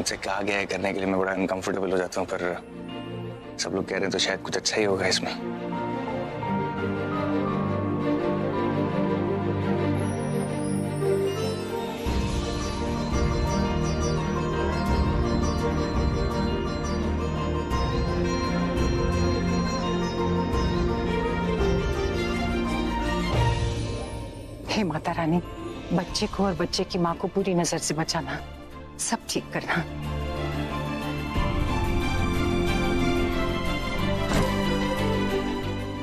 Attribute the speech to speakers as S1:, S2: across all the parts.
S1: मुझसे कहा गया है करने के लिए मैं बड़ा अनकंफर्टेबल हो जाता हूँ, पर सब लोग कह रहे हैं तो शायद कुछ अच्छा ही होगा इसमें।
S2: हे माता रानी, बच्चे को और बच्चे की माँ को बुरी नजर से बचाना, सब ठीक करना।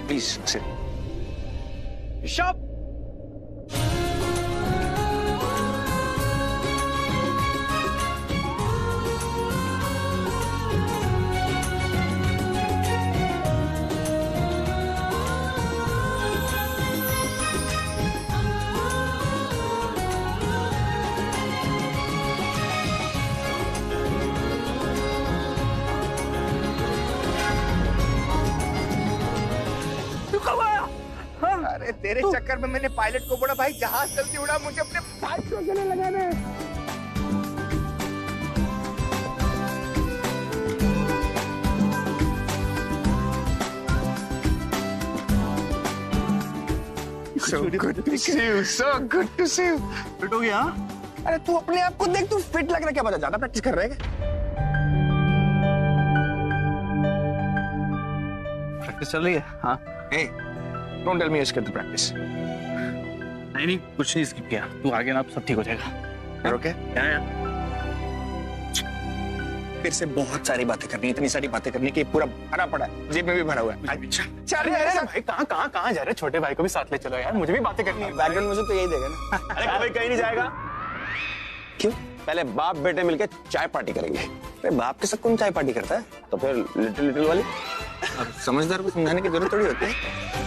S1: Please sit.
S3: ऋषभ, अरे तेरे चक्कर में मैंने पायलट को बोला भाई जहाज जल्दी उड़ा, मुझे अपने भाई को गले लगाने।
S1: So good to see you, so good to see you.
S3: Fit हो गया? अरे तू अपने आप को देख, तू फिट लग रहा है। क्या पता ज्यादा प्रैक्टिस कर रहे हैं? प्रैक्टिस चल रही है? हाँ।
S1: Hey, don't tell me you skipped the practice.
S3: नहीं कुछ नहीं स्किप किया। तू आगे ना, अब सब ठीक हो जाएगा।
S1: You're okay?
S3: या।
S1: फिर से बहुत सारी बातें करनी, इतनी सारी बातें करनी कि पूरा भरा पड़ा है, जेब में भी भरा हुआ है।
S3: अच्छा चल भाई, कहाँ जा रहे? छोटे भाई को भी साथ ले चलो यार, मुझे भी बातें करनी है।
S1: बैकग्राउंड मुझे तो यही देगा ना।
S3: अरे कोई कहीं नहीं जाएगा।
S1: क्यों? पहले बाप बेटे मिलके चाय पार्टी करेंगे। अरे बाप के साथ कौन चाय पार्टी करता है? तो फिर लिटिल लिटिल वाली। अब समझदार को समझाने की जरूरत थोड़ी होती है।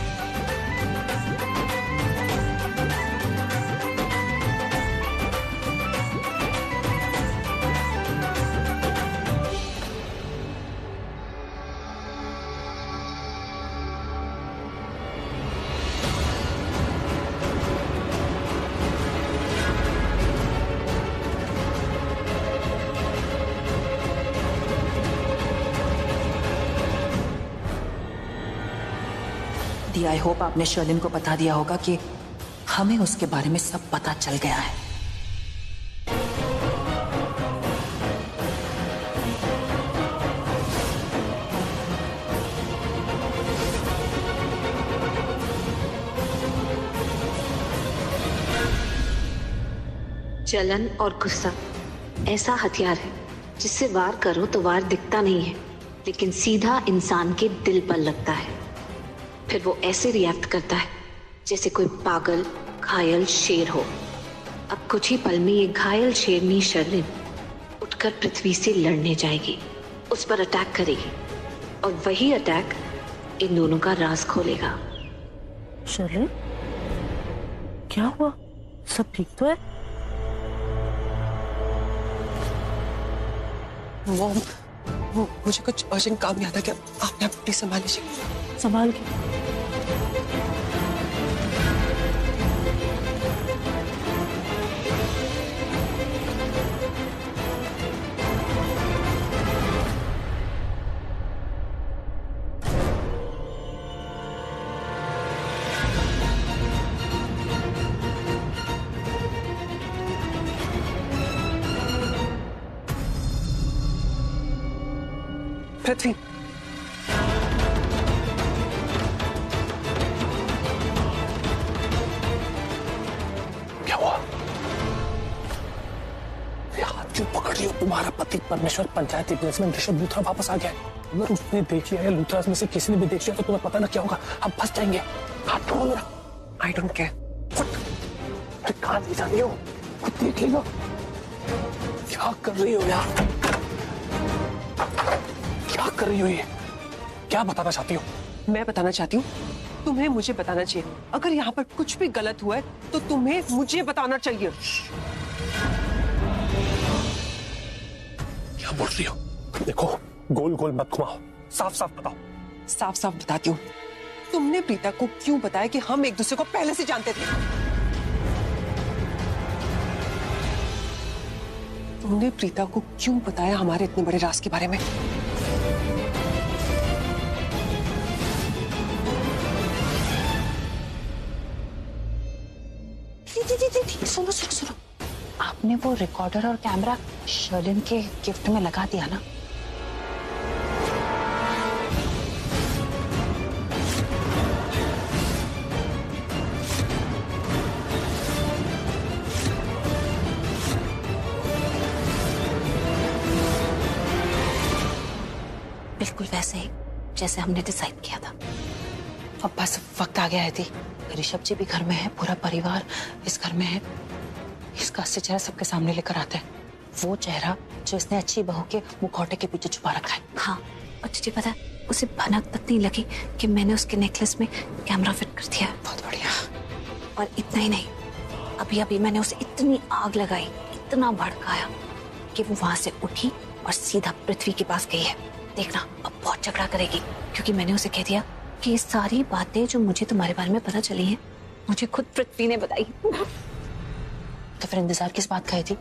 S4: आई होप आपने शर्लिन को बता दिया होगा कि हमें उसके बारे में सब पता चल गया है।
S5: जलन और गुस्सा ऐसा हथियार है जिससे वार करो तो वार दिखता नहीं है, लेकिन सीधा इंसान के दिल पर लगता है। फिर वो ऐसे रिएक्ट करता है जैसे कोई पागल घायल शेर हो। अब कुछ ही पल में ये घायल शेरनी शर्लिन उठकर पृथ्वी से लड़ने जाएगी, उस पर अटैक करेगी और वही अटैक इन दोनों का राज खोलेगा।
S6: शर्लिन, क्या हुआ? सब ठीक तो है?
S7: वो मुझे कुछ अर्जेंट काम याद आ गया, आपने अपनी संभाल लीजिए।
S6: संभाल के।
S7: पृथ्वी,
S1: क्या हुआ?
S7: हाथ क्यों पकड़ लियो? तुम्हारा पति परमेश्वर पंचायती बिजनेसमैन ऋषभ लूथरा वापस आ गया है। अगर उसने देख लिया या लूथरास में से किसी ने भी देख लिया तो तुम्हें पता ना क्या होगा। हम फंस जाएंगे। हाथ छोड़ो मेरा। I don't care. कहाँ ले जा रही हो? खुद देख लेगा। क्या कर रही हो यार? क्या कर रही हो ये? क्या बताना चाहती हो?
S6: मैं बताना चाहती हूँ, तुम्हें मुझे बताना चाहिए। अगर यहाँ पर कुछ भी गलत हुआ है तो तुम्हें मुझे बताना चाहिए।
S7: क्या बोल रही हो? देखो, गोल गोल मत घुमाओ, साफ साफ बताओ।
S6: साफ साफ बताती हूँ। तुमने प्रीता को क्यों बताया कि हम एक दूसरे को पहले से जानते थे? तुमने प्रीता को क्यों बताया हमारे इतने बड़े राज के बारे में?
S2: सुनो सुनो सुनो, आपने वो रिकॉर्डर और कैमरा शर्लिन के गिफ्ट में लगा दिया ना?
S5: बिल्कुल वैसे ही जैसे हमने डिसाइड किया था।
S2: अब बस वक्त आ गया है थी। ऋषभ जी भी घर में है, पूरा परिवार इस घर में है। इसका असली चेहरा सबके सामने लेकर आते हैं, वो चेहरा जो इसने अच्छी बहू के मुखौटे के पीछे छुपा रखा है।
S5: हाँ, और तुझे पता है उसे भनक तक नहीं लगी कि मैंने उसके नेकलेस में कैमरा फिट कर दिया।
S2: बहुत बढ़िया।
S5: और इतना ही नहीं, अभी अभी मैंने उसे इतनी आग लगाई, इतना भड़काया कि वो वहां से उठी और सीधा पृथ्वी के पास गई है। देखना अब बहुत झगड़ा करेगी, क्योंकि मैंने उसे कह दिया कि ये सारी बातें जो मुझे तुम्हारे बारे में पता चली हैं, मुझे खुद पृथ्वी ने बताई।
S2: तो फिर इंतजार किस बात का है थी?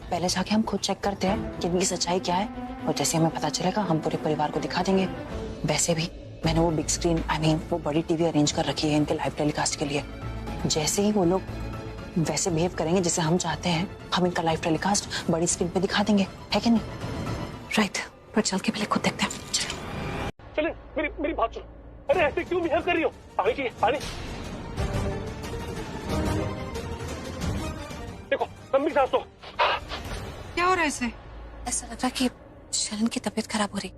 S2: पहले जाके हम खुद चेक करते हैं कि इनकी सच्चाई क्या है, और जैसे हमें पता चलेगा हम पूरे परिवार को दिखा देंगे। वैसे भी मैंने वो बिग स्क्रीन वो बड़ी टीवी अरेंज कर रखी है इनके लाइव टेलीकास्ट के लिए। जैसे ही वो लोग वैसे बिहेव करेंगे जैसे हम चाहते हैं, हम इनका लाइव टेलीकास्ट बड़ी स्क्रीन पे दिखा देंगे, है कि नहीं?
S5: राइट, पर चल के पहले खुद देखते हैं।
S7: चलिए मेरी बात सुनो। अरे ऐसे क्यों बिहेव कर रही हो? पानी चाहिए, पानी। देखो लंबी सांस लो।
S6: क्या हो रहा है इसे?
S5: ऐसा लग रहा है कि शरण की तबीयत खराब हो रही,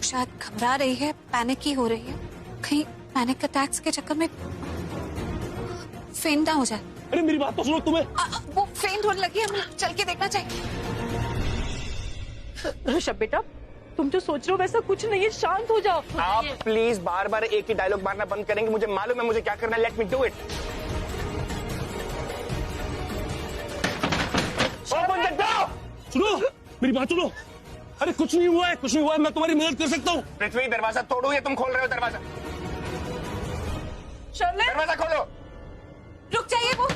S5: शायद घबरा रही है, पैनिक ही हो रही है। कहीं पैनिक अटैक्स के चक्कर में फेंट ना हो जाए।
S7: अरे मेरी बात तो सुनो, तुम्हें
S5: वो फेंट होने लगी है, हमें चल के देखना चाहिए।
S8: ऋषभ बेटा, तुम जो सोच रहे हो वैसा कुछ नहीं है, शांत हो जाओ।
S3: आप प्लीज बार बार एक ही डायलॉग मारना बंद करेंगे? मुझे मालूम है मुझे क्या करना है। Let me do it.
S7: सुनो मेरी बात सुनो। अरे कुछ नहीं हुआ है, कुछ नहीं हुआ है, मैं तुम्हारी मदद कर सकता हूँ।
S3: पृथ्वी दरवाजा तोड़ू या तुम खोल रहे हो दरवाजा? दरवाजा खोलो।
S5: रुक जाइए, वो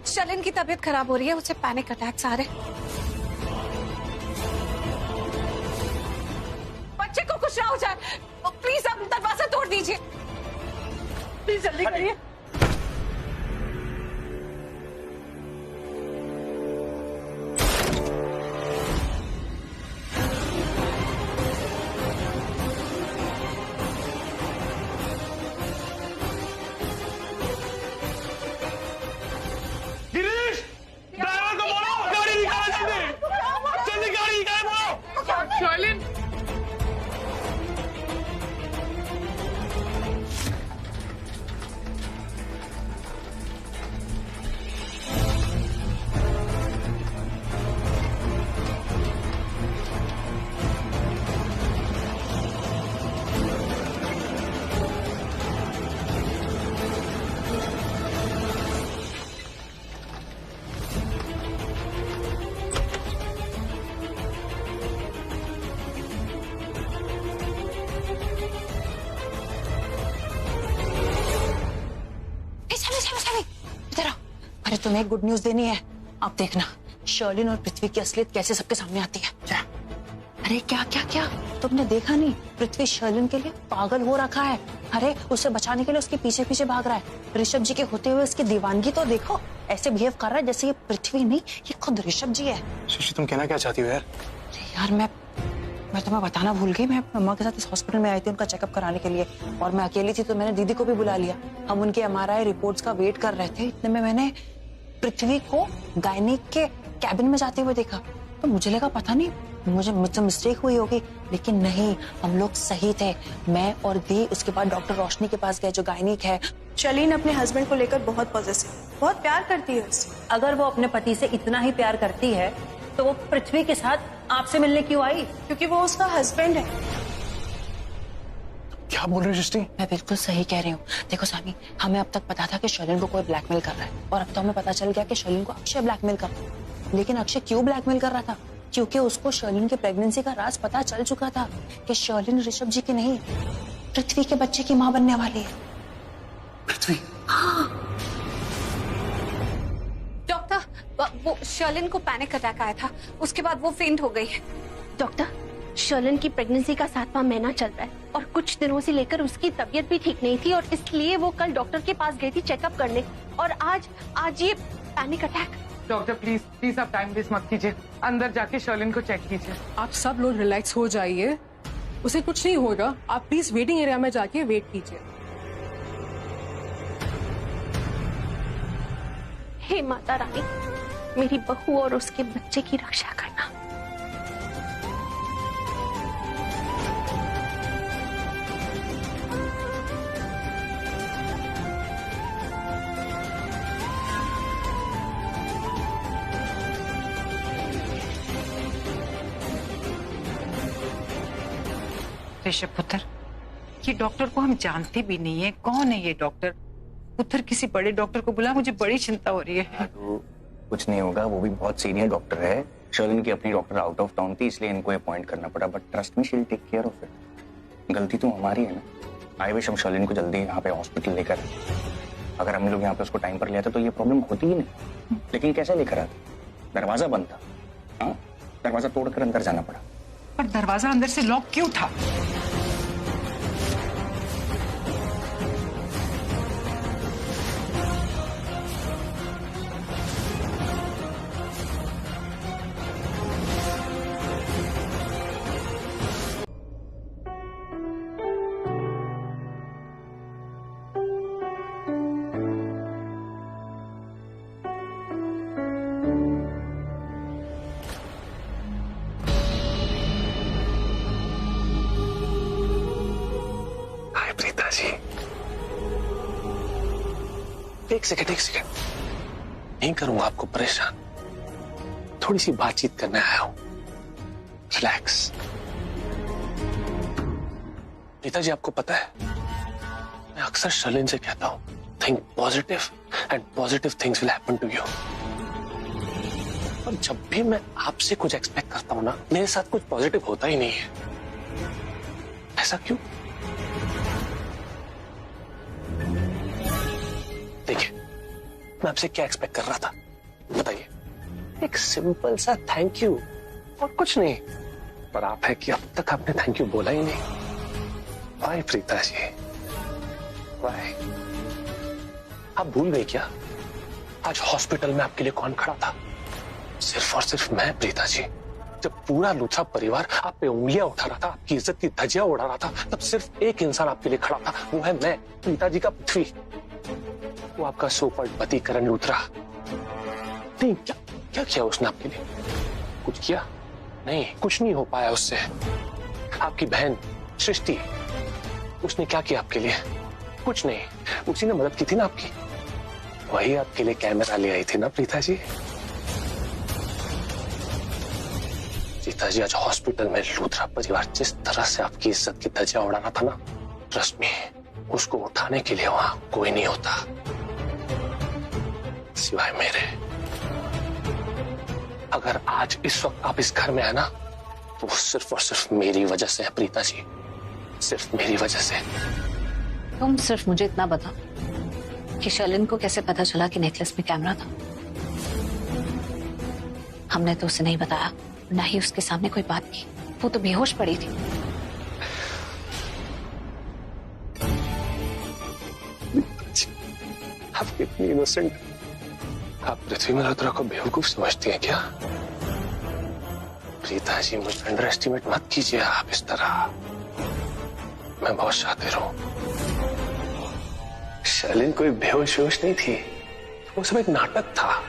S5: शलिन की तबीयत खराब हो रही है, उसे पैनिक अटैक्स आ रहे। बच्चे को कुछ ना हो जाए, प्लीज आप दरवाजा तोड़ दीजिए।
S8: प्लीज जल्दी करिए।
S2: अरे तुम्हें एक गुड न्यूज देनी है। अब देखना शर्लिन और पृथ्वी की असलियत कैसे सबके सामने आती है। अरे क्या क्या क्या तुमने देखा नहीं? पृथ्वी शर्लिन के लिए पागल हो रखा है। अरे उसे बचाने के लिए उसके पीछे पीछे भाग रहा है। ऋषभ जी के होते हुए उसकी दीवानगी तो देखो, ऐसे बिहेव कर रहा है जैसे ये पृथ्वी नहीं, ये खुद ऋषभ जी है।
S7: शिशी तुम कहना क्या चाहती हो यार?
S2: अरे यार मैं तुम्हें बताना भूल गई। मैं मम्मा के साथ इस हॉस्पिटल में आई थी उनका चेकअप कराने के लिए, और मैं अकेली थी तो मैंने दीदी को भी बुला लिया। हम उनके MRI रिपोर्ट्स का वेट कर रहे थे, इतने में मैंने पृथ्वी को गायनिक के कैबिन में जाते हुए देखा। तो मुझे लगा पता नहीं मुझसे मिस्टेक हुई होगी, लेकिन नहीं, हम लोग सही थे। मैं और दी उसके बाद डॉक्टर रोशनी के पास गए जो गायनिक है।
S9: शर्लिन अपने हस्बैंड को लेकर बहुत पॉजिटिव, बहुत प्यार करती है उससे।
S10: अगर वो अपने पति से इतना ही प्यार करती है तो वो पृथ्वी के साथ आपसे मिलने क्यों आई?
S9: क्योंकि वो उसका हस्बैंड है।
S7: क्या बोल रही सृष्टि?
S2: मैं बिल्कुल सही कह रही हूँ। देखो सामी, हमें अब तक पता था कि शर्लिन को कोई ब्लैकमेल कर रहा है, और अब तो हमें पता चल गया कि शर्लिन को अक्षय ब्लैकमेल कर रहा है। लेकिन अक्षय क्यों ब्लैकमेल कर रहा था? क्योंकि उसको शर्लिन की प्रेगनेंसी का राज पता चल चुका था कि शर्लिन ऋषभ जी की नहीं, पृथ्वी के बच्चे की माँ बनने वाली है।
S7: पृथ्वी?
S5: हाँ। डॉक्टर, वो शर्लिन को पैनिक अटैक आया था, उसके बाद वो फेंट हो गई।
S11: डॉक्टर, शर्लिन की प्रेगनेंसी का 7वां महीना चल रहा है और कुछ दिनों से लेकर उसकी तबीयत भी ठीक नहीं थी और इसलिए वो कल डॉक्टर के पास गई थी चेकअप करने और आज ये panic attack.
S12: Doctor please please आप टाइम वेस्ट मत कीजिए, अंदर जाके शर्लिन को चेक कीजिए।
S6: आप सब लोग रिलैक्स हो जाइए, उसे कुछ नहीं होगा। आप प्लीज वेटिंग एरिया में जाके वेट कीजिए।
S11: हे माता रानी, मेरी बहू और उसके बच्चे की रक्षा करना।
S2: ऋषभ पुत्र, ये डॉक्टर को हम जानते भी नहीं है, कौन है ये डॉक्टर? पुत्र किसी बड़े डॉक्टर को बुला, मुझे बड़ी चिंता हो रही है।
S1: तो कुछ नहीं होगा, वो भी बहुत सीनियर डॉक्टर है। शर्लिन की अपनी डॉक्टर आउट ऑफ टाउन थी, इसलिए इनको अपॉइंट करना पड़ा, but trust me she will take care of it. गलती तो हमारी है ना। आई विश हम शर्लिन को जल्दी यहाँ पे हॉस्पिटल लेकर, अगर हम लोग यहाँ पे उसको टाइम पर ले आते तो ये प्रॉब्लम होती ही नहीं। लेकिन कैसे लेकर आते? दरवाजा बंद था। हाँ, दरवाजा तोड़कर अंदर जाना पड़ा।
S2: पर दरवाजा अंदर से लॉक क्यों था?
S7: एक सेकंड नहीं करूंगा आपको परेशान, थोड़ी सी बातचीत करने आया हूं। रिलैक्स। पिताजी, आपको पता है मैं अक्सर शर्लिन से कहता हूं, think positive and positive things will happen to you. और जब भी मैं आपसे कुछ एक्सपेक्ट करता हूं ना, मेरे साथ कुछ पॉजिटिव होता ही नहीं है। ऐसा क्यों? देखिए, मैं आपसे क्या एक्सपेक्ट कर रहा था बताइए? एक सिंपल सा थैंक यू और कुछ नहीं। पर आप है कि अब तक आपने थैंक यू बोला ही नहीं। Y Preeta ji, Y? आप भूल गए क्या आज हॉस्पिटल में आपके लिए कौन खड़ा था? सिर्फ और सिर्फ मैं प्रीता जी। जब पूरा लूथरा परिवार आप पे उंगलियां उठा रहा था, आपकी इज्जत की धज्जियां उड़ा रहा था, तब सिर्फ एक इंसान आपके लिए खड़ा था, वो है मैं, प्रीता जी का पृथ्वी। वो आपका सोपर्ड पति करण लूथरा। नहीं, क्या किया उसने आपके लिए? कुछ किया? नहीं, कुछ नहीं हो पाया उससे। आपकी बहन सृष्टि, उसने क्या किया आपके लिए? कुछ नहीं, उसी ने मदद की थी ना आपकी। वही आपके लिए कैमरा ले आई थी ना प्रीता जी। प्रीता जी, आज हॉस्पिटल में लूथरा परिवार जिस तरह से आपकी इज्जत की धज्जियां उड़ा रहा था ना, ट्रस्ट मी, उसको उठाने के लिए वहां कोई नहीं होता सिवाय मेरे। अगर आज इस वक्त आप इस घर में है ना, तो वो सिर्फ और सिर्फ मेरी वजह से है प्रीता जी, सिर्फ मेरी वजह से।
S5: तुम सिर्फ मुझे इतना बताओ कि शर्लिन को कैसे पता चला कि नेकलेस में कैमरा था? हमने तो उसे नहीं बताया, ना ही उसके सामने कोई बात की। वो तो बेहोश पड़ी थी।
S7: आप कितनी इनोसेंट। आप पृथ्वी मल्होत्रा को बेवकूफ समझती हैं क्या? प्रीता जी, मुझे अंडर एस्टिमेट मत कीजिए आप इस तरह। मैं बहुत शातिर हूं। शर्लिन कोई बेहोश नहीं थी, वो सब एक नाटक था।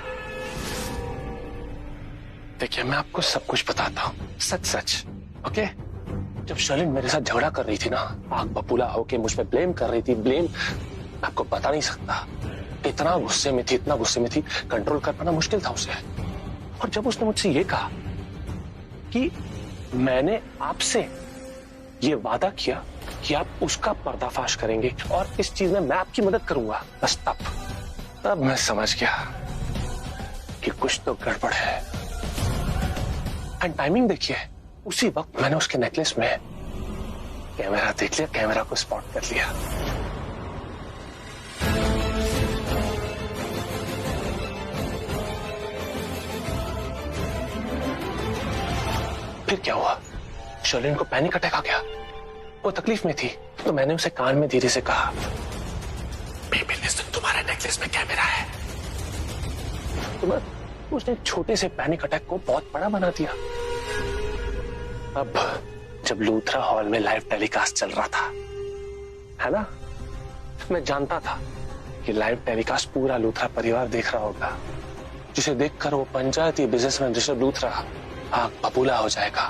S7: देखिए, मैं आपको सब कुछ बताता हूं, सच सच, ओके? जब शर्लिन मेरे साथ झगड़ा कर रही थी ना, आग बबूला होके मुझ पे ब्लेम कर रही थी, ब्लेम आपको बता नहीं सकता। इतना गुस्से में थी, कंट्रोल कर पाना मुश्किल था उसे। और जब उसने मुझसे ये कहा कि मैंने आपसे ये वादा किया कि आप उसका पर्दाफाश करेंगे और इस चीज में मैं आपकी मदद करूंगा, बस तब मैं समझ गया कि कुछ तो गड़बड़ है। एंड टाइमिंग देखिए, उसी वक्त मैंने उसके नेकलेस में कैमरा देख लिया, कैमरा को स्पॉट कर लिया। फिर क्या हुआ? शर्लिन को पैनिक अटैक आ गया, वो तकलीफ में थी, तो मैंने उसे कान में धीरे से कहा, बेबी लिसन, तुम्हारे नेकलेस में कैमरा है। तो उसने छोटे से पैनिक अटैक को बहुत बड़ा बना दिया। अब जब लूथरा हॉल में लाइव टेलीकास्ट चल रहा था, है ना, मैं जानता था कि लाइव टेलीकास्ट पूरा लूथरा परिवार देख रहा होगा, जिसे देखकर वो पंचायती बिजनेसमैन ऋषभ लूथरा आग बबूला हो जाएगा,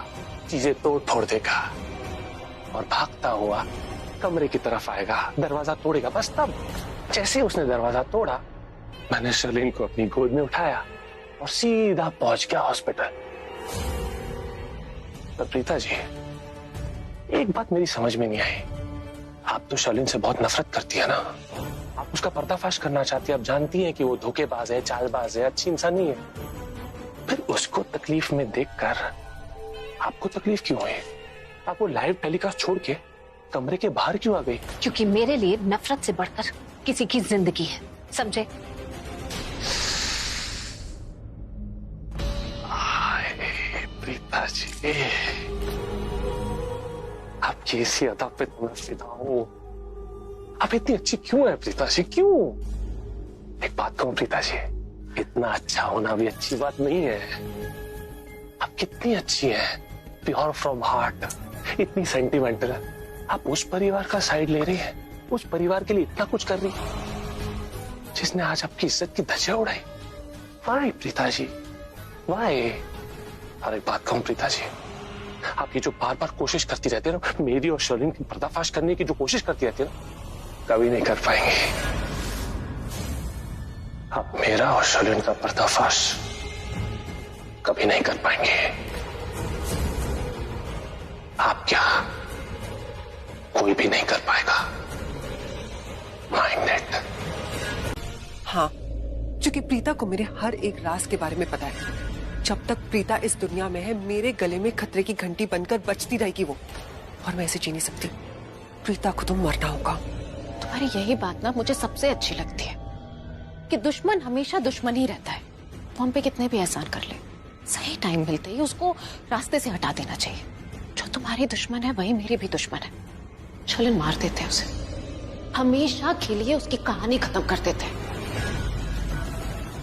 S7: चीजें तोड़ फोड़ देगा और भागता हुआ कमरे की तरफ आएगा, दरवाजा तोड़ेगा। बस तब जैसे उसने दरवाजा तोड़ा, मैंने शर्लिन को अपनी गोद में उठाया और सीधा पहुंच गया हॉस्पिटल। तो प्रीता जी, एक बात मेरी समझ में नहीं आई, आप तो शर्लिन से बहुत नफरत करती है ना, आप उसका पर्दाफाश करना चाहती है, आप जानती हैं कि वो धोखेबाज है, चालबाज है, अच्छी इंसान नहीं है, फिर उसको तकलीफ में देखकर आपको तकलीफ क्यों हुई? आप वो लाइव टेलीकास्ट छोड़ के कमरे के बाहर क्यों आ गई?
S5: क्योंकि मेरे लिए नफरत से बढ़कर किसी की जिंदगी है, समझे?
S7: प्रीता जी, आपकी इसी अदा पे तो मैं फिदा हूं। आप इतनी अच्छी क्यों है प्रीता जी, क्यों? एक बात कहूं प्रीता जी, इतना अच्छा होना भी अच्छी बात नहीं है। आप कितनी अच्छी हैं, प्योर फ्रॉम हार्ट, इतनी सेंटिमेंटल। आप उस परिवार का साइड ले रही हैं, उस परिवार के लिए इतना कुछ कर रही हैं, जिसने आज आपकी इज्जत की धज्जियां उड़ाई। Y Preeta ji, Y? और एक बात कहूं प्रीता जी, आप ये जो बार बार कोशिश करती रहती है ना, मेरी और शर्लिन की पर्दाफाश करने की जो कोशिश करती रहती है ना, कभी नहीं कर पाएंगे। आप मेरा और शर्लिन का पर्दाफाश कभी नहीं कर पाएंगे। आप क्या, कोई भी नहीं कर पाएगा। Mind it.
S6: हाँ, क्योंकि प्रीता को मेरे हर एक राज के बारे में पता है। जब तक प्रीता इस दुनिया में है, मेरे गले में खतरे की घंटी बनकर बजती रहेगी वो, और मैं इसे जी नहीं सकती। प्रीता को तो मरना होगा।
S11: तुम्हारी यही बात ना मुझे सबसे अच्छी लगती है, कि दुश्मन हमेशा दुश्मन ही रहता है। वो हम पे कितने भी एहसान कर ले, सही टाइम मिलते ही उसको रास्ते से हटा देना चाहिए। जो तुम्हारी दुश्मन है वही मेरी भी दुश्मन है। शर्लिन मार देते हैं उसे, हमेशा के लिए उसकी कहानी खत्म कर देते हैं।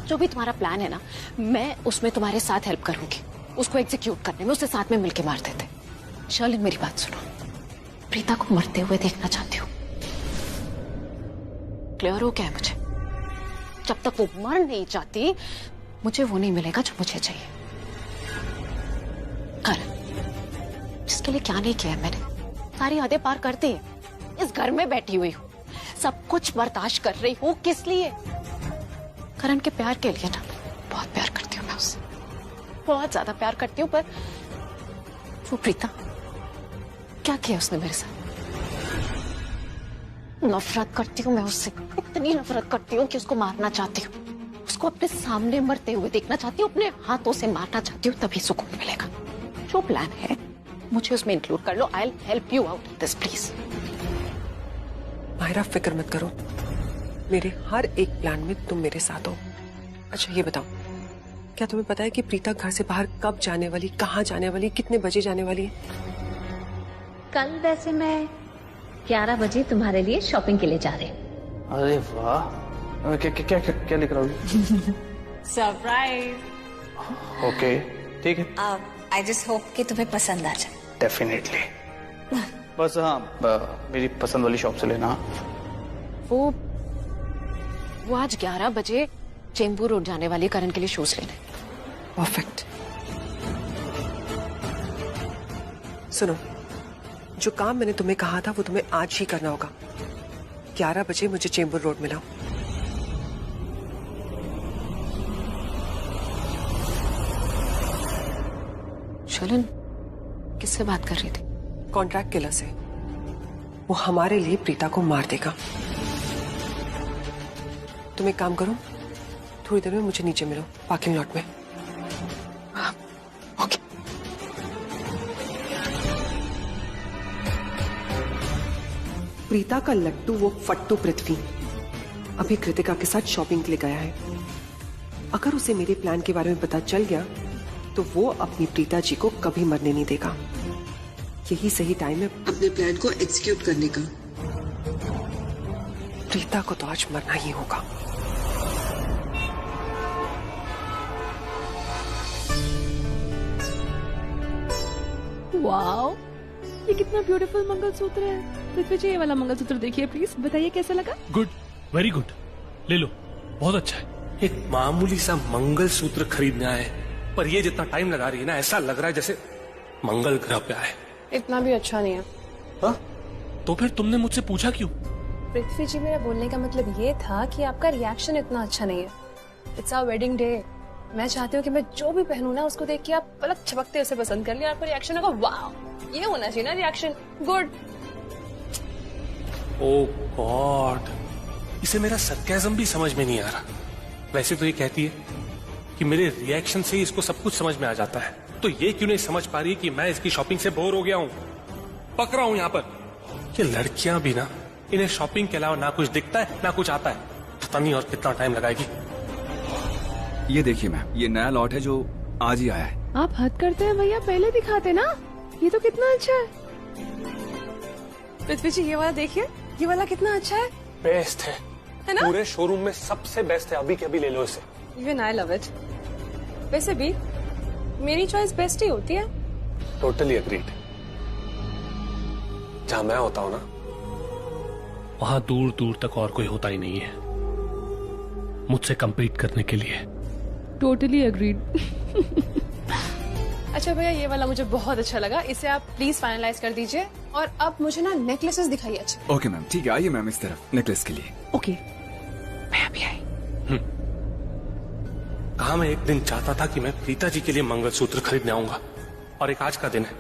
S11: जो भी तुम्हारा प्लान है ना, मैं उसमें तुम्हारे साथ हेल्प करूंगी, उसको एग्जीक्यूट करने में। उसे साथ में मिलके मार देते। शर्लिन मेरी बात सुनो, प्रीता को मरते हुए देखना चाहती हूँ। क्लियर हो क्या है मुझे? जब तक वो मर नहीं चाहती, मुझे वो नहीं मिलेगा जो मुझे चाहिए। करण, जिसके लिए क्या नहीं किया है मैंने, सारी हदें पार करती है। इस घर में बैठी हुई हूँ, सब कुछ बर्दाश्त कर रही हूँ, किस लिए? करण के प्यार के लिए ना। बहुत प्यार करती हूँ मैं उससे, बहुत ज्यादा प्यार करती हूँ। पर वो प्रीता, क्या किया उसने मेरे साथ? नफरत करती हूँ मैं उससे, इतनी नफरत करती हूँ कि उसको मारना चाहती हूँ। उसको अपने सामने मरते हुए देखना चाहती हूँ, अपने हाथों से मारना चाहती हूँ, तभी सुकून मिलेगा। जो प्लान है मुझे उसमें इंक्लूड कर लो। I will help you out this, please.
S6: Myra, फिक्र मत करो, मेरे हर एक प्लान में तुम मेरे साथ हो। अच्छा ये बताओ, क्या तुम्हें पता है कि प्रीता घर से बाहर कब जाने वाली, कहाँ जाने वाली, कितने बजे जाने वाली है?
S13: कल वैसे मैं 11 बजे तुम्हारे लिए शॉपिंग के लिए जा रही हूँ।
S14: अरे वाह, क्या क्या क्या, क्या लिख रहा हूँ?
S13: सरप्राइज।
S14: ओके, ठीक है।
S13: आई जस्ट होप कि तुम्हें पसंद आ जाए।
S14: डेफिनेटली। बस हाँ, मेरी पसंद वाली शॉप से लेना।
S11: वो आज 11 बजे चेंबूर रोड जाने वाली करण के लिए शूज लेने।
S6: परफेक्ट। सुनो, जो काम मैंने तुम्हें कहा था वो तुम्हें आज ही करना होगा। 11 बजे मुझे चेंबूर रोड मिलाओ।
S11: शर्लिन किससे बात कर रही थी?
S6: कॉन्ट्रैक्ट किलर से। वो हमारे लिए प्रीता को मार देगा। तुम एक काम करो, थोड़ी देर में मुझे नीचे मिलो पार्किंग लॉट में।
S11: ओके।
S6: प्रीता का लट्टू, वो फट्टू पृथ्वी, अभी कृतिका के साथ शॉपिंग के लिए गया है। अगर उसे मेरे प्लान के बारे में पता चल गया तो वो अपनी प्रीता जी को कभी मरने नहीं देगा। यही सही टाइम है अपने प्लान को एग्जीक्यूट करने का। प्रीता को तो आज मरना ही होगा।
S8: वाओ, ये कितना ब्यूटीफुल मंगलसूत्र है। पृथ्वी जी, ये वाला मंगलसूत्र देखिए प्लीज, बताइए कैसा लगा।
S7: गुड, वेरी गुड, ले लो, बहुत अच्छा है। एक मामूली सा मंगलसूत्र खरीदने आए, पर ये जितना टाइम लगा रही है ना, ऐसा लग रहा है जैसे मंगल ग्रह पे आए।
S15: इतना भी अच्छा नहीं है।
S7: हाँ? तो फिर तुमने मुझसे पूछा क्यों?
S15: पृथ्वी जी, मेरा बोलने का मतलब ये था कि आपका रिएक्शन इतना अच्छा नहीं है। It's our wedding day. मैं चाहती हूँ कि मैं जो भी पहनूं ना, उसको देख के आप पलक झपकते उसे पसंद कर लिया। आपका रिएक्शन होगा वाह, ये होना चाहिए ना रिएक्शन। गुड।
S7: ओह गॉड, इसे मेरा सरकाज़म भी समझ में नहीं आ रहा। वैसे तो ये कहती है कि मेरे रिएक्शन से ही इसको सब कुछ समझ में आ जाता है, तो ये क्यों नहीं समझ पा रही कि मैं इसकी शॉपिंग से बोर हो गया हूँ, पक रहा हूँ यहाँ पर। ये लड़कियां भी ना, इन्हें शॉपिंग के अलावा ना कुछ दिखता है ना कुछ आता है। पता नहीं और कितना टाइम लगाएगी।
S16: ये देखिए मैम, ये नया लॉट है जो आज ही आया है।
S15: आप हद करते हैं भैया, पहले दिखाते ना। ये तो कितना अच्छा है। पृथ्वी जी, ये वाला देखिए, ये वाला कितना अच्छा है।
S7: बेस्ट है
S15: ना?
S7: पूरे शोरूम में सबसे बेस्ट है। अभी के अभी ले लो इसे।
S15: Even I love it. वैसे भी मेरी चॉइस बेस्ट ही होती है।
S7: Totally agreed. जहां मैं होता हूँ ना, वहां दूर दूर तक और कोई होता ही नहीं है मुझसे compete करने के लिए।
S15: Totally agreed. अच्छा भैया, ये वाला मुझे बहुत अच्छा लगा। इसे आप प्लीज फाइनलाइज कर दीजिए। और अब मुझे ना नेकलेसेस दिखाइए। अच्छा
S16: ओके मैम, ठीक है, आइए मैम इस तरफ नेकलेस के लिए।
S15: ओके, मैं अभी आई।
S7: कहा मैं एक दिन चाहता था कि मैं प्रीता जी के लिए मंगलसूत्र खरीदने आऊंगा, और एक आज का दिन है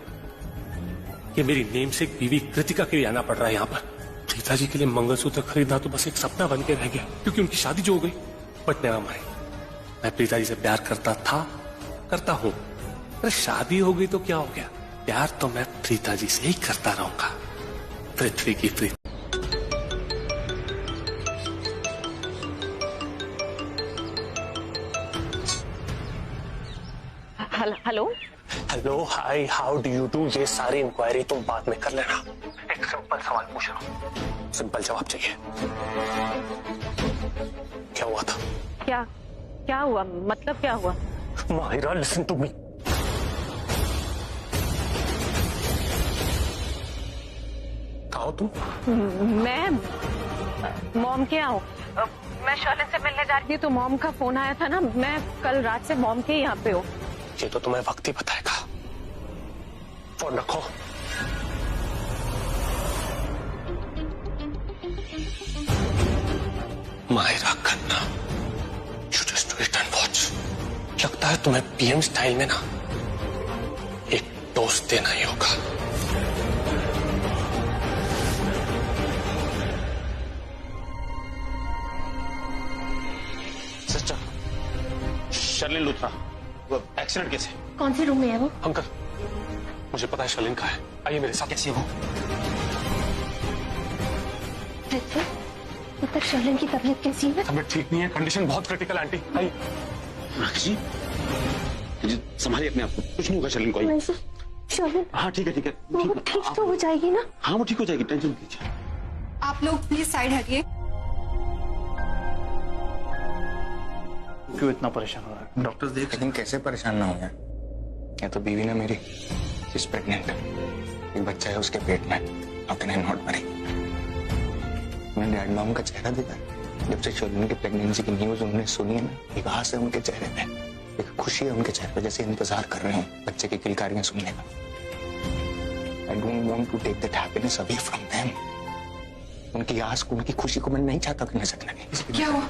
S7: कि मेरी नेमसेक बीवी कृतिका के लिए आना पड़ रहा है यहाँ पर। प्रीता जी के लिए मंगलसूत्र खरीदना तो बस एक सपना बन के रह गया, क्योंकि उनकी शादी जो हो गई। बट नेवर माइंड, मैं प्रीता जी से प्यार करता था, करता हूँ। अरे शादी हो गई तो क्या हो गया, प्यार तो मैं प्रीता जी से ही करता रहूंगा। पृथ्वी की Preeti.
S10: Hello
S7: hello, hi, how do you do. ये सारी इंक्वायरी तुम बाद में कर लेना। एक सिंपल सवाल पूछ रहा हूँ, सिंपल जवाब चाहिए। क्या हुआ था?
S10: क्या हुआ? मतलब क्या हुआ?
S7: Mahira, listen to me. कहाँ हो तुम?
S10: मैं मॉम के यहाँ हूँ। मैं शर्लिन से मिलने जा रही थी तो मॉम का फोन आया था ना। मैं कल रात से मॉम के यहाँ पे हूँ।
S7: ये तो तुम्हें वक्त ही बताएगा। फोन रखो। Mahira Khanna, you just wait and watch। लगता है तुम्हें पीएम स्टाइल में ना एक डोज देना ही होगा।
S14: सिस्टर, शर्लिन लूथरा, वो एक्सीडेंट कैसे?
S11: कौन से रूम में है वो?
S7: अंकल, मुझे पता है शर्लिन कहाँ है। आइए मेरे साथ। कैसी है वो?
S11: पृथ्वी, अब तक शर्लिन की तबीयत कैसी है?
S7: तबीयत ठीक नहीं है, कंडीशन बहुत क्रिटिकल है आंटी। आइए।
S14: जी, संभालिए अपने आप को, कुछ नहीं होगा शर्लिन को।
S11: शर्लिन,
S14: हाँ ठीक है ठीक है,
S11: वो ठीक तो हो जाएगी ना?
S14: हाँ वो ठीक हो जाएगी, टेंशन मत लीजिए।
S9: आप लोग प्लीज साइड हटिए।
S14: क्यों इतना परेशान हो रहा है? डॉक्टर्स देख।
S1: लेकिन कैसे परेशान ना हो यार, या तो बीवी ना मेरी इज प्रेग्नेंट, एक बच्चा है उसके पेट में। How can I not worry? मैंने डैड मॉम का चेहरा देखा जब से शर्लिन की प्रेगनेंसी की न्यूज उन्होंने सुनी है ना। एक आस है उनके चेहरे पे, एक खुशी है उनके चेहरे पे, जैसे इंतजार कर रहे हैं बच्चे की किलकारियां सुनने का। I don't want to take that happiness away from them. उनकी आस को, उनकी खुशी को मैं नहीं चाहता कि नजर लगे।
S9: क्या हुआ?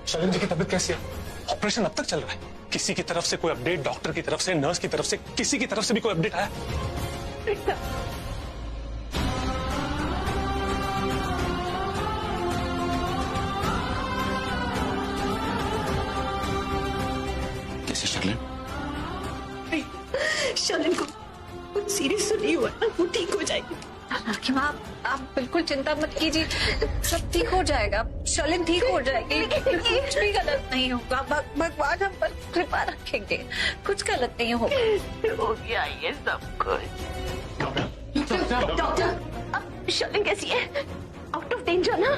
S7: शर्लिन जी की तबीयत कैसी है? ऑपरेशन अब तक चल रहा है। किसी की तरफ से कोई अपडेट? डॉक्टर की तरफ से, नर्स की तरफ से, किसी की तरफ से भी कोई अपडेट आया?
S14: कैसे शर्लिन?
S11: शर्लिन को कुछ सीरियस तो नहीं हुआ ना, वो ठीक हो जाएगी।
S10: आप बिल्कुल चिंता मत कीजिए, सब ठीक हो जाएगा। शर्लिन ठीक हो जाएगी, कुछ भी गलत नहीं होगा। भगवान हम पर
S13: कृपा रखेंगे, कुछ गलत नहीं होगा।
S10: हो गया ये सब कुछ।
S11: डॉक्टर, अब शर्लिन कैसी है? आउट ऑफ डेंजर ना?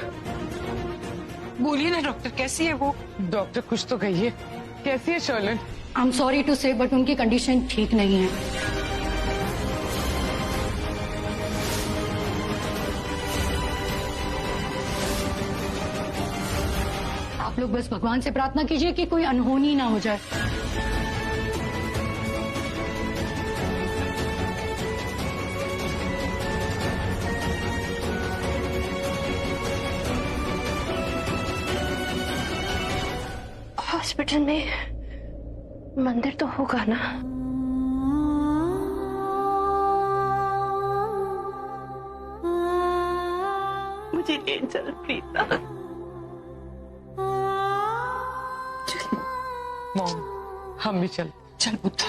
S12: बोलिए ना डॉक्टर, कैसी है वो? डॉक्टर कुछ तो कहिए, कैसी है Sherlin?
S17: I am sorry to say but उनकी कंडीशन ठीक नहीं है। आप लोग बस भगवान से प्रार्थना कीजिए कि कोई अनहोनी ना हो जाए।
S11: हॉस्पिटल में मंदिर तो होगा ना?
S10: मुझे ले चल प्रीता।
S12: मॉम, हम भी चल
S2: पुत्र।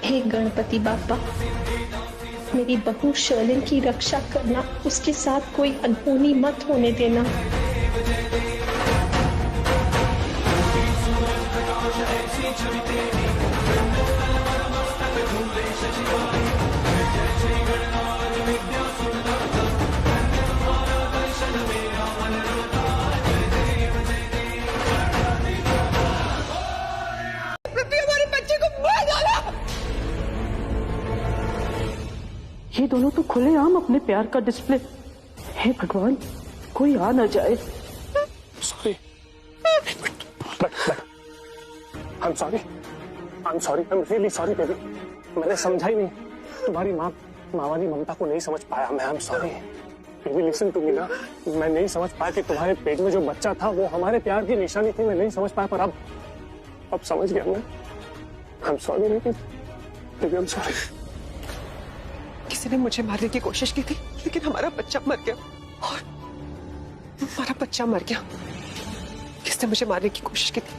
S11: हे गणपति बापा, मेरी बहू शर्लिन की रक्षा करना, उसके साथ कोई अनहोनी मत होने देना।
S18: ये दोनों तो खुलेआम अपने प्यार का डिस्प्ले। हे भगवान, कोई आ ना जाए।
S7: Sorry, I'm sorry, I'm really sorry baby. मैंने समझा ही नहीं, तुम्हारी माँ वाली ममता को नहीं समझ पाया मैं। I'm sorry बेबी, लिसन टू मी ना। मैं नहीं समझ पाया कि तुम्हारे पेट में जो बच्चा था वो हमारे प्यार की निशानी थी। मैं नहीं समझ पाया, पर अब समझ गया मैं। I'm sorry baby, I'm sorry।
S6: किसी ने मुझे मारने की कोशिश की थी, लेकिन हमारा बच्चा मर गया। और हमारा बच्चा मर गया। किसने मुझे मारने की कोशिश की थी?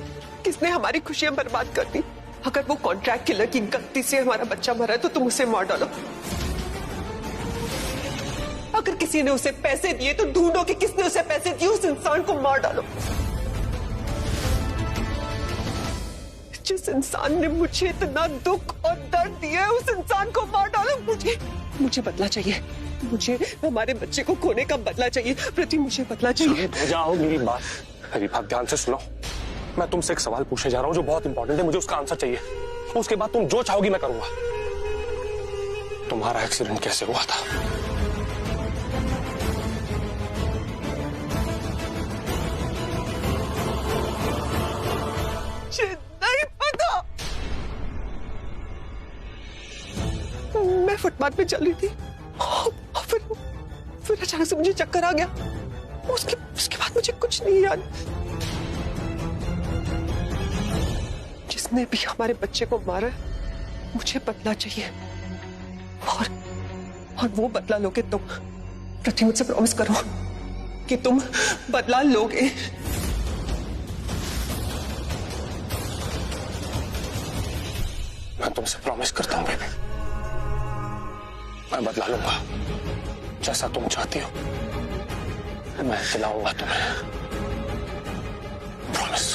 S6: किसने हमारी खुशियां बर्बाद कर दी? अगर वो कॉन्ट्रैक्ट किलर की गलती से हमारा बच्चा मरा है तो तुम उसे मार डालो। अगर किसी ने उसे पैसे दिए तो ढूंढो कि किसने उसे पैसे दिए, उस इंसान को मार डालो। जिस इंसान ने मुझे इतना दुख और दर्द दिया है, उस इंसान को मार डालो। मुझे बदला चाहिए। मुझे हमारे बच्चे को खोने का बदला चाहिए। प्रति, मुझे बदला चाहिए।
S7: जाओ, मेरी बात ध्यान से सुनो। मैं तुमसे एक सवाल पूछने जा रहा हूँ जो बहुत इंपॉर्टेंट है। मुझे उसका आंसर चाहिए। उसके बाद तुम जो चाहोगी मैं करूंगा। तुम्हारा एक्सीडेंट कैसे हुआ था?
S6: नहीं पता। मैं फुटपाथ पे चल रही थी और फिर अचानक से मुझे चक्कर आ गया। उसके बाद मुझे कुछ नहीं याद। जिसने भी हमारे बच्चे को मारा है, मुझे बदला चाहिए। और वो बदला लोगे तुम। प्रति, मुझसे प्रॉमिस करो कि तुम बदला लोगे।
S7: मैं तुमसे प्रॉमिस करता हूँ बेबी, मैं बदला लूंगा। जैसा तुम चाहती हो मैं खिलाऊंगा तुम्हें। प्रॉमिस।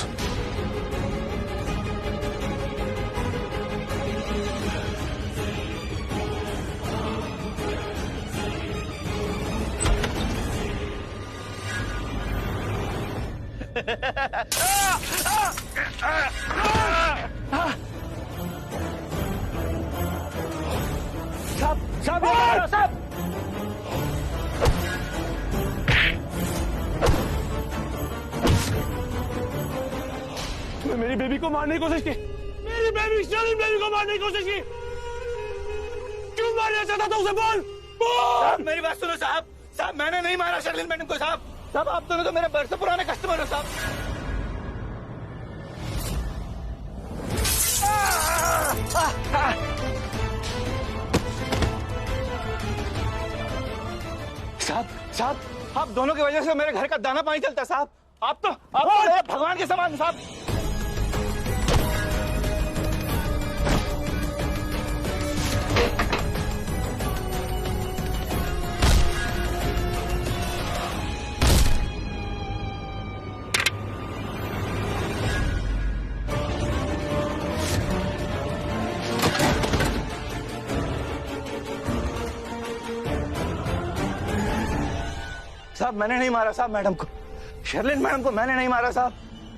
S14: साहब
S7: मेरी बेबी को मारने की कोशिश की, मेरी बेबी शर्लिन बेबी को मारने की कोशिश की। क्यों मारना चाहता था उसे? बोल बोल।
S14: मेरी बात सुनो साहब। साहब मैंने नहीं मारा शर्लिन मैडम को साहब। साहब आप दोनों तो मेरे बरसों पुराने कस्टमर हो साहब। साहब साहब आप दोनों की वजह से मेरे घर का दाना पानी चलता है साहब। आप तो भगवान के समान साहब। साहब मैंने नहीं मारा साहब मैडम को, शर्लिन मैडम को मैंने नहीं मारा साहब।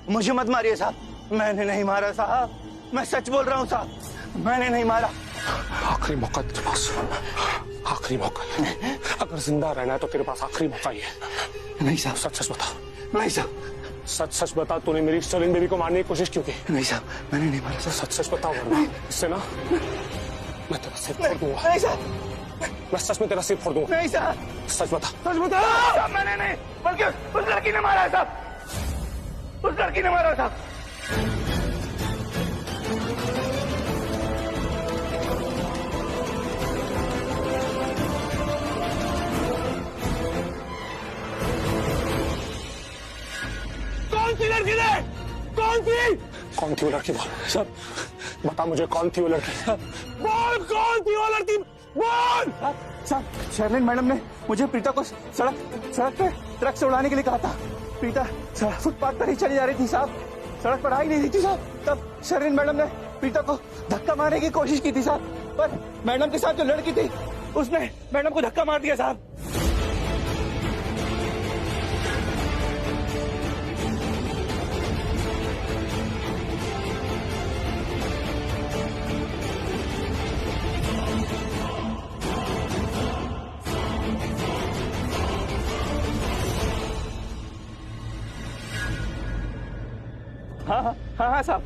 S14: मुझे मत मारिए साहब, मैंने नहीं मारा साहब। मैं सच बोल रहा हूँ साहब, मैंने नहीं मारा।
S7: आखिरी मौका तेरे पास, आखिरी मौका। अगर जिंदा रहना है तो तेरे पास आखिरी मौका ही है।
S14: नहीं साहब
S7: सच सच बता।
S14: नहीं साहब
S7: सच सच बता, तूने मेरी शर्लिन बेबी को मारने की कोशिश क्यों की?
S14: नहीं साहब मैंने नहीं मारा।
S7: सच सच बता वरना इससे ना मैं तेरा सिर फोड़ दूंगा।
S14: नहीं साहब
S7: मैं सच में तेरा सिर फोड़ दूंगा।
S14: नहीं साहब
S7: सच बता।
S14: सच बता साहब। मैंने नहीं, बल्कि उस लड़की ने मारा है साहब। उस लड़की ने मारा है साहब।
S7: कौन सी लड़की ने? कौन थी? कौन थी वो लड़की? बोल सब बता मुझे, कौन थी वो लड़की? बोल कौन थी वो लड़की? बोल।
S14: साहब शर्लिन मैडम ने मुझे प्रीता को सड़क पे ट्रक से उड़ाने के लिए कहा था। प्रीता फुटपाथ पर ही चली जा रही थी साहब, सड़क पर आ ही नहीं रही थी साहब। तब शर्लिन मैडम ने प्रीता को धक्का मारने की कोशिश की थी साहब, पर मैडम के साथ जो लड़की थी उसने मैडम को धक्का मार दिया साहब। हाँ साहब,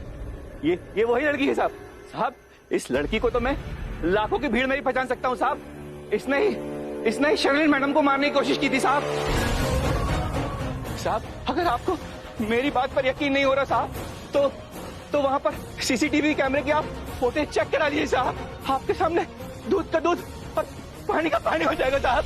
S14: ये वही लड़की है साहब। साहब इस लड़की को तो मैं लाखों की भीड़ में ही पहचान सकता हूँ साहब। इसने ही शर्लिन मैडम को मारने की कोशिश की थी साहब। साहब अगर आपको मेरी बात पर यकीन नहीं हो रहा साहब, तो वहां पर सीसीटीवी कैमरे की आप फुटेज चेक करा लीजिए साहब। आपके सामने दूध का दूध और पानी का पानी हो जाएगा साहब।